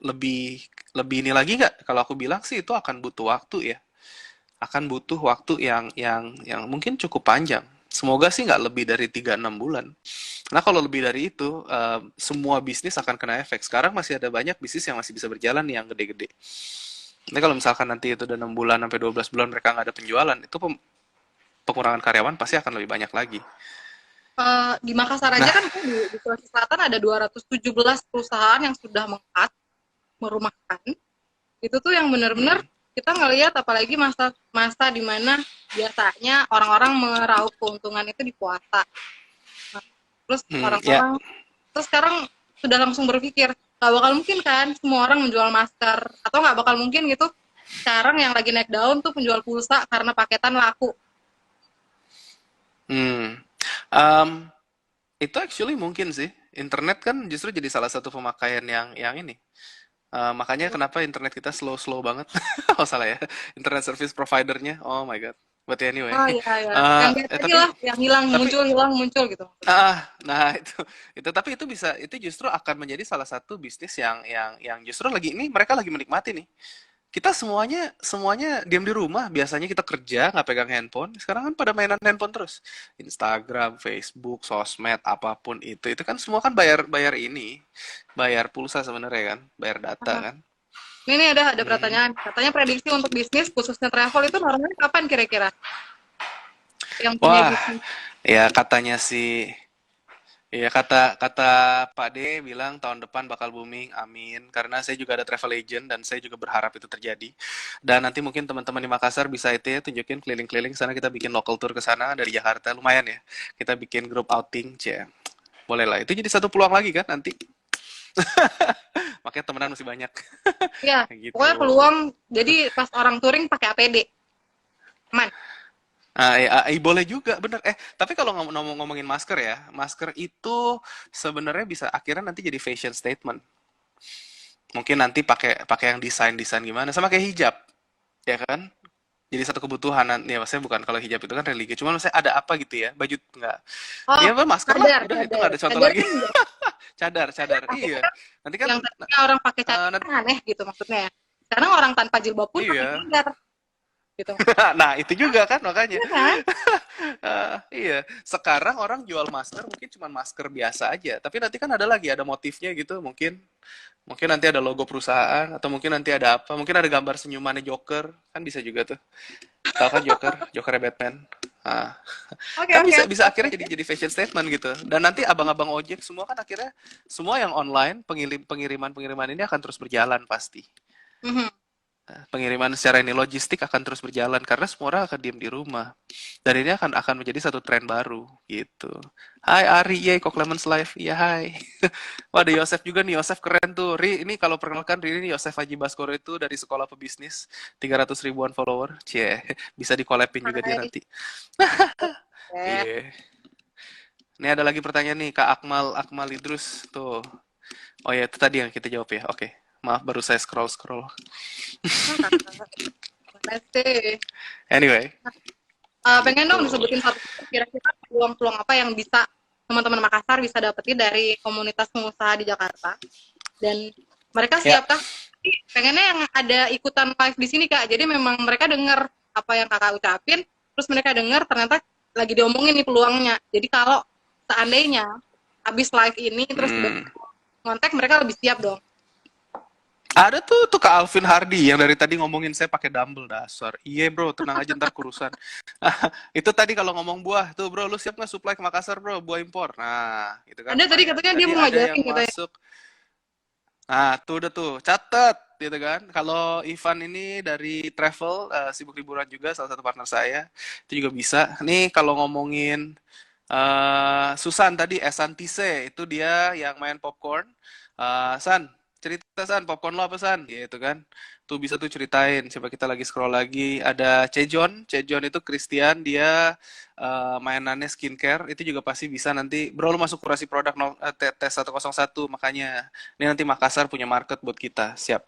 lebih lebih ini lagi nggak? Kalau aku bilang sih itu akan butuh waktu ya, akan butuh waktu yang mungkin cukup panjang. Semoga sih nggak lebih dari 3-6 bulan. Nah kalau lebih dari itu, semua bisnis akan kena efek. Sekarang masih ada banyak bisnis yang masih bisa berjalan nih yang gede-gede. Tapi kalau misalkan nanti itu udah 6 bulan sampai 12 bulan mereka nggak ada penjualan, itu pengurangan karyawan pasti akan lebih banyak lagi. Di Makassar aja Nah, kan di Sulawesi Selatan ada 217 perusahaan yang sudah merumahkan. Itu tuh yang benar-benar mm, kita ngelihat apalagi masa di mana biasanya orang-orang meraup keuntungan itu di puasa. Nah, terus ya. orang-orang terus sekarang sudah langsung berpikir nggak bakal mungkin kan semua orang menjual masker atau nggak bakal mungkin gitu sekarang yang lagi naik daun tuh penjual pulsa karena paketan laku. Hmm. Um, itu actually mungkin sih. Internet kan justru jadi salah satu pemakaian yang ini. Makanya kenapa internet kita slow-slow banget. Oh salah ya. Internet service providernya. Oh my God. But anyway. Oh iya ya, yang biasa tadi Tapi lah, yang hilang muncul gitu. nah itu tapi itu bisa itu justru akan menjadi salah satu bisnis yang justru lagi ini mereka lagi menikmati nih. Kita semuanya semuanya diam di rumah. Biasanya kita kerja nggak pegang handphone. Sekarang kan pada mainan handphone terus. Instagram, Facebook, sosmed, apapun itu kan semua kan bayar bayar ini, bayar pulsa sebenarnya kan, bayar data Nah, kan. ini ada Hmm. pertanyaan. Katanya prediksi untuk bisnis khususnya travel itu normalnya kapan kira-kira? Yang punya Wah, bisnis. ya katanya sih, ya kata kata Pak D bilang tahun depan bakal booming, amin. Karena saya juga ada travel agent dan saya juga berharap itu terjadi. Dan nanti mungkin teman-teman di Makassar bisa itu ya tunjukin keliling-keliling sana kita bikin local tour ke sana dari Jakarta lumayan ya. Kita bikin grup outing, cie. Boleh lah. Itu jadi satu peluang lagi kan nanti. Makanya temenan masih banyak. Ya, Kayak pokoknya gitu. peluang. Jadi pas orang touring pakai APD, aman. Boleh juga, bener. Tapi kalau ngomongin masker ya, masker itu sebenarnya bisa akhirnya nanti jadi fashion statement. Mungkin nanti pakai pakai yang desain-desain gimana, sama kayak hijab, ya kan? Jadi satu kebutuhan, ya maksudnya bukan kalau hijab itu kan religi, cuman maksudnya ada apa gitu ya, baju nggak, Oh, ya masker lah, cadar, udah itu cadar. nggak ada contoh Cadar lagi. kan enggak. Cadar, cadar, iya. Nanti kan, Yang tadinya orang pakai cadar nanti, kan aneh gitu maksudnya ya. Sekarang orang tanpa jilbab pun pakai iya. cadar gitu. Nah, itu juga kan makanya. Iya kan? Iya, sekarang orang jual masker mungkin cuma masker biasa aja, tapi nanti kan ada lagi, ada motifnya gitu, mungkin mungkin nanti ada logo perusahaan atau mungkin nanti ada apa, mungkin ada gambar senyumannya Joker, kan bisa juga tuh. Tahu kan Joker, Jokernya Batman. Ah, Oke, kan oke. bisa bisa akhirnya jadi fashion statement gitu. Dan nanti abang-abang ojek semua kan akhirnya semua yang online pengiriman ini akan terus berjalan pasti. Mhm. Pengiriman secara ini logistik akan terus berjalan karena semua orang akan diem di rumah. Dan ini akan menjadi satu tren baru gitu. Hai Ari, yay kok Clemens Live. Iya hai. Wah ada Yosef juga nih, Yosef keren tuh. Ri, ini kalau perkenalkan Ri ini Yosef Haji Baskoro itu dari Sekolah Pebisnis, 300 ribuan follower. Cie, bisa dikolapin juga dia Hai. nanti. Oke. Iya. Ini ada lagi pertanyaan nih, Kak Akmal Idrus tuh. Oh ya, itu tadi yang kita jawab ya. Oke. Maaf baru saya scroll-scroll. Mana sih? Anyway, Pengen gitu. dong disebutin satu kira-kira peluang-peluang apa yang bisa teman-teman Makassar bisa dapetin dari komunitas pengusaha di Jakarta, dan mereka Ya, siapkah? Pengennya yang ada ikutan live di sini Kak, jadi memang mereka dengar apa yang Kakak ucapin, terus mereka dengar ternyata lagi diomongin nih peluangnya, jadi kalau seandainya habis live ini terus tiba-tiba hmm. kontak, mereka lebih siap dong. Ada tuh Kak Alvin Hardy yang dari tadi ngomongin saya pakai dumbbell dasar. Iya bro, tenang aja ntar kurusan. Itu tadi kalau ngomong buah tuh bro, lu siap nggak supply ke Makassar bro, buah impor. Nah, gitu kan Ada tadi lumayan. katanya dia Jadi mau ada ngajarin yang katanya. masuk. Nah, tuh udah tuh, catet gitu kan. Kalau Ivan ini dari travel, sibuk liburan juga, salah satu partner saya. Itu juga bisa. Nih kalau ngomongin Susan tadi, Esantise, itu dia yang main popcorn. San, cerita San, popcorn lo apa San? Gitu kan. Tuh bisa tuh ceritain. Coba kita lagi scroll lagi. Ada Cejon, Cejon itu Christian, dia mainannya skincare. Itu juga pasti bisa nanti. Bro, lu masuk kurasi produk tes 101, makanya. Ini nanti Makassar punya market buat kita, siap.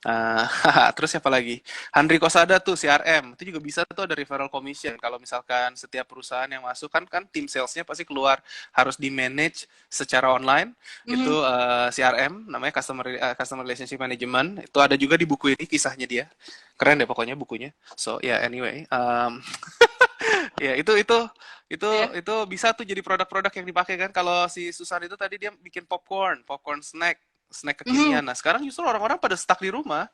Uh, terus siapa lagi? Handri Kosada tuh CRM, itu juga bisa tuh ada referral commission. Kalau misalkan setiap perusahaan yang masuk kan tim salesnya pasti keluar harus di manage secara online. Mhm. Itu CRM, namanya Customer Relationship Management. Itu ada juga di buku ini kisahnya dia. Keren deh pokoknya bukunya. So yeah, anyway, ya itu Ya. itu bisa tuh jadi produk-produk yang dipakai kan. Kalau si Susan itu tadi dia bikin popcorn snack Mhm. kekinian. Nah sekarang justru orang-orang pada stuck di rumah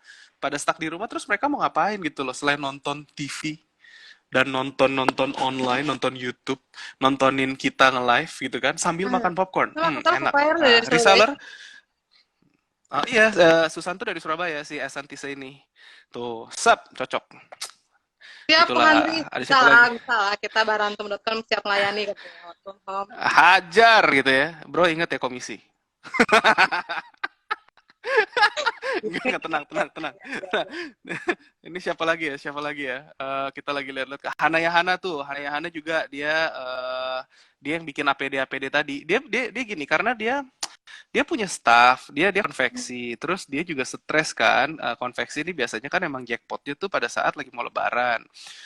terus mereka mau ngapain gitu loh selain nonton TV dan nonton online, nonton YouTube, nontonin kita nge-live gitu kan sambil Ah, makan popcorn. nah, aku tahu Enak. supplier dari Nah, Surabaya. reseller, iya, Susan tuh dari Surabaya si Asantise ini. Tuh, cocok. Siap, Pak Handri. Itulah. Ada Bisa siapa lah, lagi? bisa lah. Kita barantum.com siap melayani katanya. Work from home. Hajar gitu ya. Bro, inget ya komisi. Enggak, tenang. Nah, ini siapa lagi ya? Kita lagi lihat-lihat ke Hanaya Hana tuh. Hanaya Hana juga dia yang bikin APD tadi. Dia gini karena dia punya staff, dia konveksi, terus dia juga stres kan. Konveksi ini biasanya kan emang jackpotnya tuh pada saat lagi mau lebaran.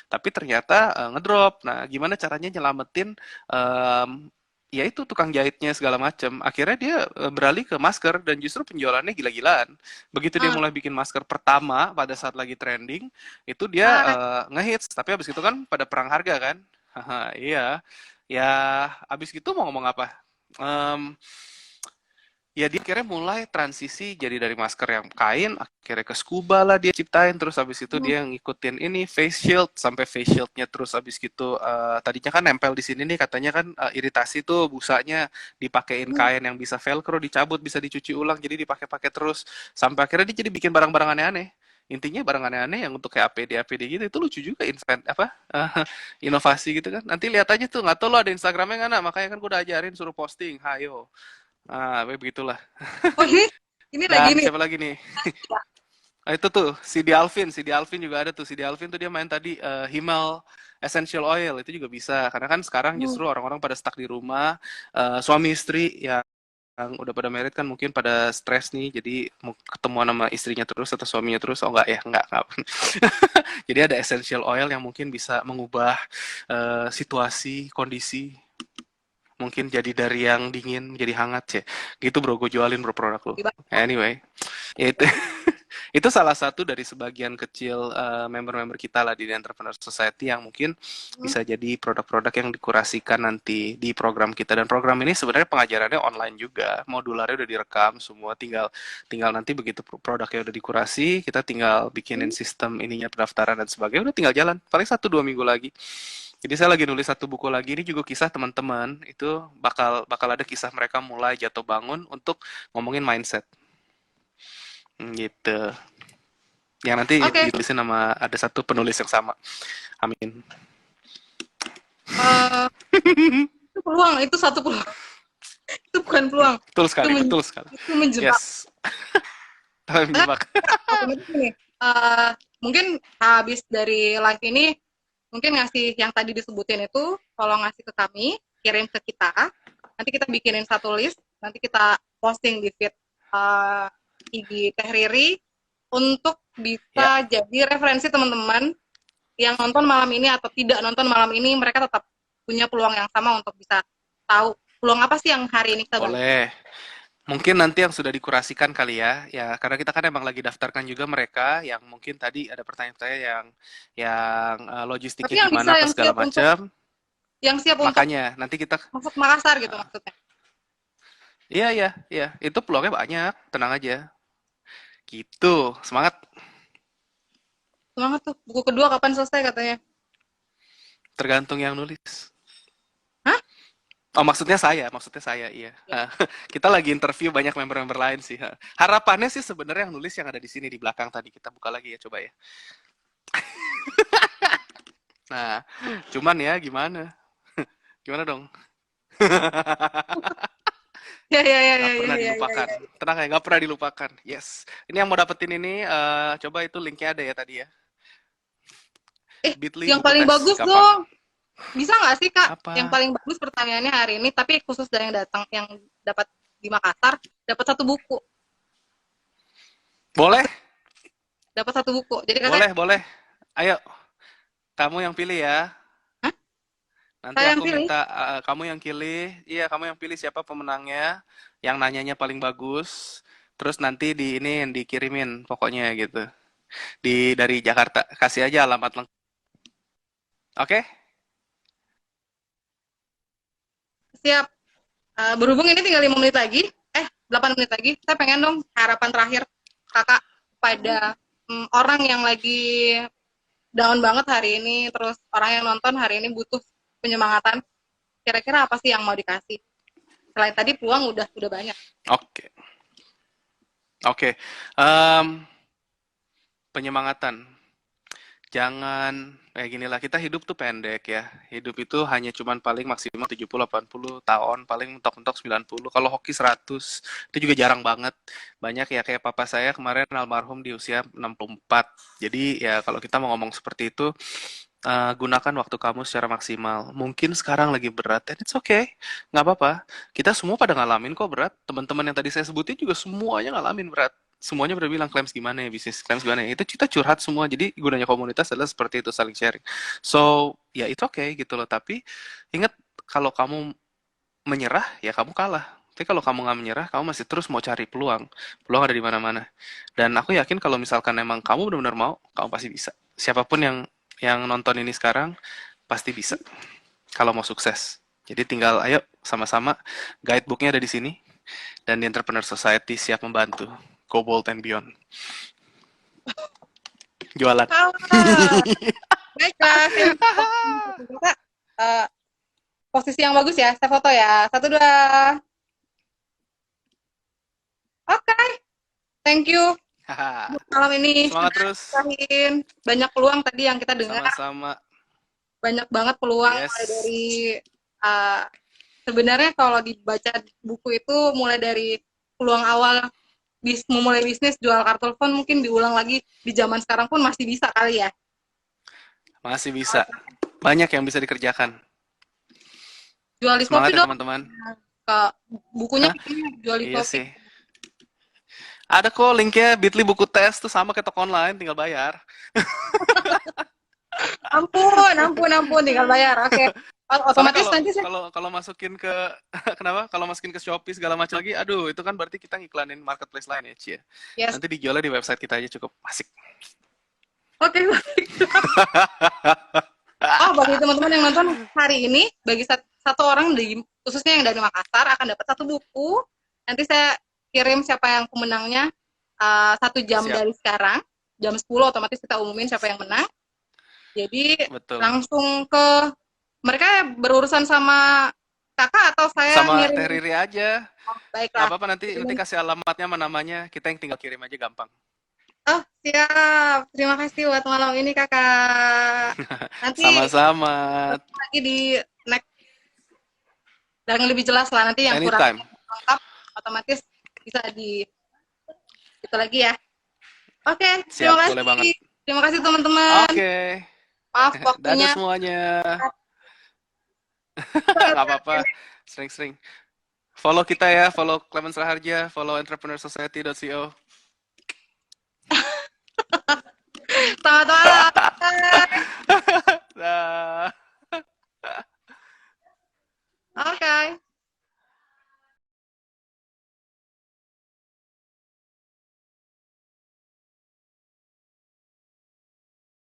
Tapi ternyata ngedrop. Nah, gimana caranya nyelamatin em, ya itu tukang jahitnya segala macam. Akhirnya dia beralih ke masker dan justru penjualannya gila-gilaan. Begitu dia Ah, mulai bikin masker pertama pada saat lagi trending, itu dia ah, ngehits. Tapi abis itu kan pada perang harga kan. Haha, iya. Ya, abis itu mau ngomong apa? Em, Ya dia akhirnya mulai transisi jadi dari masker yang kain, akhirnya ke scuba lah dia ciptain, terus habis itu hmm, dia ngikutin ini face shield sampai face shieldnya terus habis gitu tadinya kan nempel di sini nih katanya kan iritasi tuh busanya dipakein hmm. kain yang bisa velcro dicabut bisa dicuci ulang jadi dipakai-pakai terus sampai akhirnya dia jadi bikin barang-barang aneh-aneh. Intinya barang aneh-aneh yang untuk kayak APD gitu itu lucu juga inovasi gitu kan. Nanti lihat aja tuh nggak tahu lo ada Instagramnya nggak nak makanya kan gue udah ajarin suruh posting, hayo. Begitulah. Oh, ini lagi Dan nih. siapa lagi nih? Nah, itu tuh si Di Alvin juga ada tuh. Si Di Alvin tuh dia main tadi Himal Essential Oil itu juga bisa. Karena kan sekarang Hmm. justru orang-orang pada stuck di rumah, suami istri yang udah pada merit kan mungkin pada stres nih, jadi mau ketemuan sama istrinya terus atau suaminya terus. Oh enggak ya, enggak. Jadi ada essential oil yang mungkin bisa mengubah situasi, kondisi mungkin jadi dari yang dingin jadi hangat ya gitu bro gue jualin bro produk lo anyway ya itu itu salah satu dari sebagian kecil member-member kita lah di The Entrepreneur Society yang mungkin Hmm. bisa jadi produk-produk yang dikurasikan nanti di program kita dan program ini sebenarnya pengajarannya online juga modularnya udah direkam semua tinggal tinggal nanti begitu produknya udah dikurasi kita tinggal bikinin sistem ininya pendaftaran dan sebagainya udah tinggal jalan paling 1-2 minggu lagi Jadi saya lagi nulis satu buku lagi, ini juga kisah teman-teman, itu bakal bakal ada kisah mereka mulai jatuh bangun untuk ngomongin mindset. Gitu. Yang nanti Oke, ditulisin sama ada satu penulis yang sama. Amin. eh, itu peluang, itu satu peluang. Itu bukan peluang, Betul itu sekali, betul sekali. itu menjebak. Yes. Tapi Karena menjebak. otomatis gini, mungkin habis dari live ini, mungkin ngasih yang tadi disebutin itu, tolong ngasih ke kami, kirim ke kita, nanti kita bikinin satu list, nanti kita posting di feed IG Teh Riri, untuk Ya, bisa jadi referensi teman-teman yang nonton malam ini atau tidak nonton malam ini, mereka tetap punya peluang yang sama untuk bisa tahu peluang apa sih yang hari ini kita bahas. boleh. Mungkin nanti yang sudah dikurasikan kali ya, ya karena kita kan emang lagi daftarkan juga mereka yang mungkin tadi ada pertanyaan saya yang Tapi logistiknya yang gimana bisa, apa segala macam. yang siap untuk Makanya nanti kita, masuk Makassar gitu maksudnya. iya iya iya, itu peluangnya banyak, tenang aja. Gitu, semangat. Semangat tuh, buku kedua kapan selesai katanya? Tergantung yang nulis. Hah? Oh, maksudnya saya, iya. Ya. Kita lagi interview banyak member-member lain sih. Harapannya sih sebenarnya yang nulis yang ada di sini di belakang tadi kita buka lagi ya, coba ya. Nah, cuman ya gimana? Gimana dong? Ya, ya, ya, Nggak ya, ya, pernah ya, ya, dilupakan. ya. Tenang ya, nggak pernah dilupakan. Yes. Ini yang mau dapetin ini, coba itu linknya ada ya tadi ya. Bitly Yang buku paling tes, bagus gampang. dong. Bisa nggak sih, Kak? Yang Apa? paling bagus pertanyaannya hari ini, tapi khusus dari yang datang, yang dapat di Makassar, dapat satu buku. Boleh? Dapat satu buku. Jadi katanya, Boleh, boleh. Ayo, kamu yang pilih ya. hah? Nanti Saya yang aku pilih. minta kamu yang pilih, iya kamu yang pilih siapa pemenangnya, yang nanyanya paling bagus, terus nanti di ini yang dikirimin pokoknya gitu. Dari Jakarta, kasih aja alamat lengkap. Oke? Siap. Berhubung ini tinggal 5 menit lagi, 8 menit lagi, saya pengen dong harapan terakhir Kakak pada orang yang lagi down banget hari ini, terus orang yang nonton hari ini butuh penyemangatan. Kira-kira apa sih yang mau dikasih? Selain tadi peluang udah banyak. Oke. Oke. Em, Penyemangatan. Jangan kayak gini lah, kita hidup tuh pendek ya. Hidup itu hanya cuman paling maksimal 70-80 tahun, paling mentok-mentok 90. Kalau hoki 100, itu juga jarang banget. Banyak ya kayak papa saya kemarin almarhum di usia 64. Jadi ya kalau kita mau ngomong seperti itu, gunakan waktu kamu secara maksimal. Mungkin sekarang lagi berat, and it's okay. Nggak apa-apa. Kita semua pada ngalamin kok berat. Teman-teman yang tadi saya sebutin juga semuanya ngalamin berat. Semuanya udah bilang claims gimana ya bisnis, claims gimana ya. Itu kita curhat semua. Jadi gunanya komunitas adalah seperti itu, saling sharing. So, ya itu okay gitu loh. Tapi ingat kalau kamu menyerah, ya kamu kalah. Tapi kalau kamu nggak menyerah, kamu masih terus mau cari peluang. Peluang ada di mana-mana. Dan aku yakin kalau misalkan emang kamu benar-benar mau, kamu pasti bisa. Siapapun yang nonton ini sekarang pasti bisa kalau mau sukses. Jadi tinggal ayo sama-sama, guidebooknya ada di sini dan di Entrepreneur Society siap membantu. Go bold and beyond. Jualan. Ah, baiklah, Kak, posisi yang bagus ya, saya foto ya. Satu, dua. Oke, thank you. Malam ini Semangat sudah terus. ngesahin banyak peluang tadi yang kita dengar. Sama-sama. Banyak banget peluang mulai Yes. dari sebenarnya kalau dibaca buku itu mulai dari peluang awal memulai bisnis jual kartu telepon, mungkin diulang lagi di zaman sekarang pun masih bisa kali ya. Masih bisa. Banyak yang bisa dikerjakan. Jual di Semangat Shopee ya dong, teman-teman. ke bukunya Hah? bikinnya jual di Iya Shopee. sih. Ada kok linknya Bitly buku tes tuh sama kayak toko online, tinggal bayar. Ampun, tinggal bayar. Oke. Soalnya Otomatis kalau nanti saya, kalau kalau masukin ke kenapa? Kalau masukin ke Shopee segala macam lagi, aduh itu kan berarti kita ngiklanin marketplace lain ya, Cie. yes. Nanti dijualnya di website kita aja cukup asik. Oke, baik. Oh, bagi teman-teman yang nonton hari ini, bagi satu orang khususnya yang dari Makassar akan dapat satu buku. Nanti saya kirim siapa yang pemenangnya 1 jam Siap, dari sekarang. Jam 10 otomatis kita umumin siapa yang menang. Jadi betul. langsung ke mereka berurusan sama kakak atau saya Sama Teh ngirim? Riri aja. Oh, Nggak baiklah. apa-apa, nanti kasih alamatnya sama namanya. Kita yang tinggal kirim aja gampang. Oh, siap. Terima kasih buat malam ini, Kakak. Nanti Sama-sama. lagi di next dan lebih jelas lah nanti yang kurang Anytime. lengkap otomatis bisa di itu lagi ya. Oke, terima Siap, boleh banget. kasih. Terima kasih teman-teman. Oke. Maaf Dadah waktunya. semuanya. Nggak apa-apa. Sering-sering. Follow kita ya, follow Clemens Raharja, follow entrepreneursociety.co.